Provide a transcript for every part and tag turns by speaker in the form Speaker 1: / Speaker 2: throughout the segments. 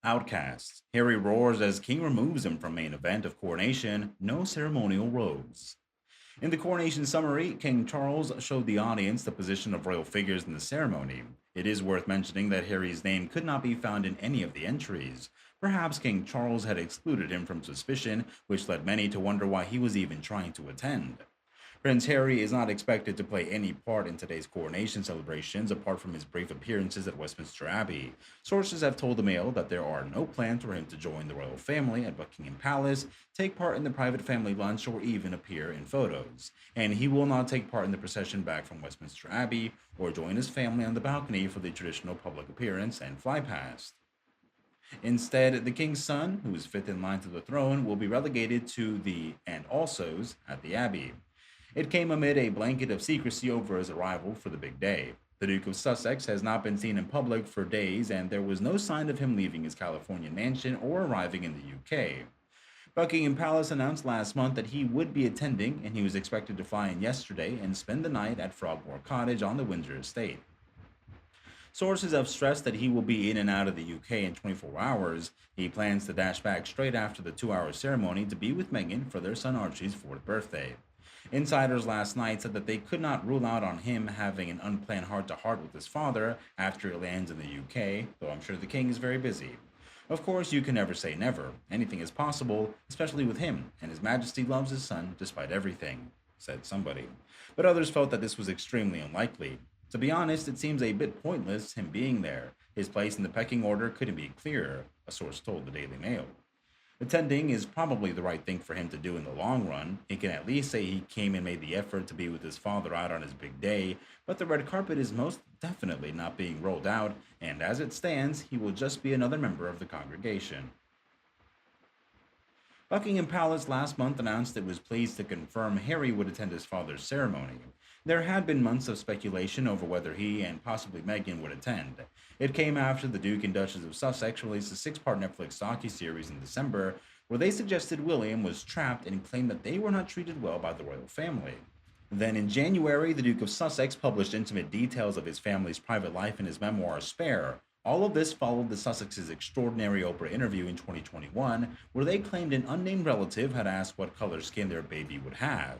Speaker 1: OUTCAST. Harry roars as King removes him from main event of Coronation, no ceremonial robes. In the coronation summary, King Charles showed the audience the position of royal figures in the ceremony. It is worth mentioning that Harry's name could not be found in any of the entries. Perhaps King Charles had excluded him from suspicion, which led many to wonder why he was even trying to attend. Prince Harry is not expected to play any part in today's coronation celebrations apart from his brief appearances at Westminster Abbey. Sources have told the Mail that there are no plans for him to join the royal family at Buckingham Palace, take part in the private family lunch, or even appear in photos. And he will not take part in the procession back from Westminster Abbey or join his family on the balcony for the traditional public appearance and fly past. Instead, the king's son, who is fifth in line to the throne, will be relegated to the and alsos at the Abbey. It came amid a blanket of secrecy over his arrival for the big day. The Duke of Sussex has not been seen in public for days, and there was no sign of him leaving his Californian mansion or arriving in the UK. Buckingham Palace announced last month that he would be attending, and he was expected to fly in yesterday and spend the night at Frogmore Cottage on the Windsor estate. Sources have stressed that he will be in and out of the UK in 24 hours. He plans to dash back straight after the 2 hour ceremony to be with Meghan for their son Archie's 4th birthday. Insiders last night said that they could not rule out on him having an unplanned heart to heart with his father after he lands in the UK, though I'm sure the king is very busy. Of course, you can never say never. Anything is possible, especially with him, and His Majesty loves his son despite everything, said somebody. But others felt that this was extremely unlikely. To be honest, it seems a bit pointless him being there. His place in the pecking order couldn't be clearer, a source told the Daily Mail. Attending is probably the right thing for him to do in the long run. He can at least say he came and made the effort to be with his father out on his big day, but the red carpet is most definitely not being rolled out, and as it stands, he will just be another member of the congregation. Buckingham Palace last month announced it was pleased to confirm Harry would attend his father's ceremony. There had been months of speculation over whether he and possibly Meghan would attend. It came after the Duke and Duchess of Sussex released a 6 part Netflix docu-series in December where they suggested William was trapped and claimed that they were not treated well by the royal family. Then in January, the Duke of Sussex published intimate details of his family's private life in his memoir Spare. All of this followed the Sussex's extraordinary Oprah interview in 2021, where they claimed an unnamed relative had asked what color skin their baby would have.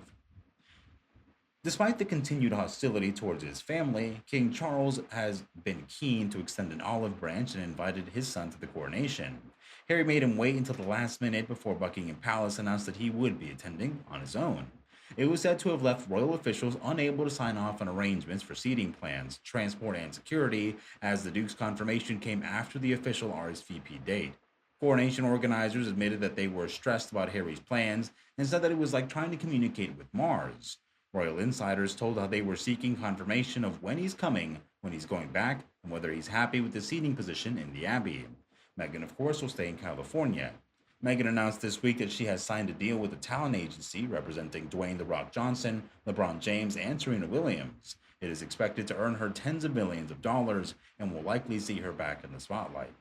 Speaker 1: Despite the continued hostility towards his family, King Charles has been keen to extend an olive branch and invited his son to the coronation. Harry made him wait until the last minute before Buckingham Palace announced that he would be attending on his own. It was said to have left royal officials unable to sign off on arrangements for seating plans, transport, and security, as the Duke's confirmation came after the official RSVP date. Coronation organizers admitted that they were stressed about Harry's plans and said that it was like trying to communicate with Mars. Royal insiders told how they were seeking confirmation of when he's coming, when he's going back, and whether he's happy with his seating position in the Abbey. Meghan, of course, will stay in California. Meghan announced this week that she has signed a deal with a talent agency representing Dwayne The Rock Johnson, LeBron James, and Serena Williams. It is expected to earn her tens of millions of dollars and will likely see her back in the spotlight.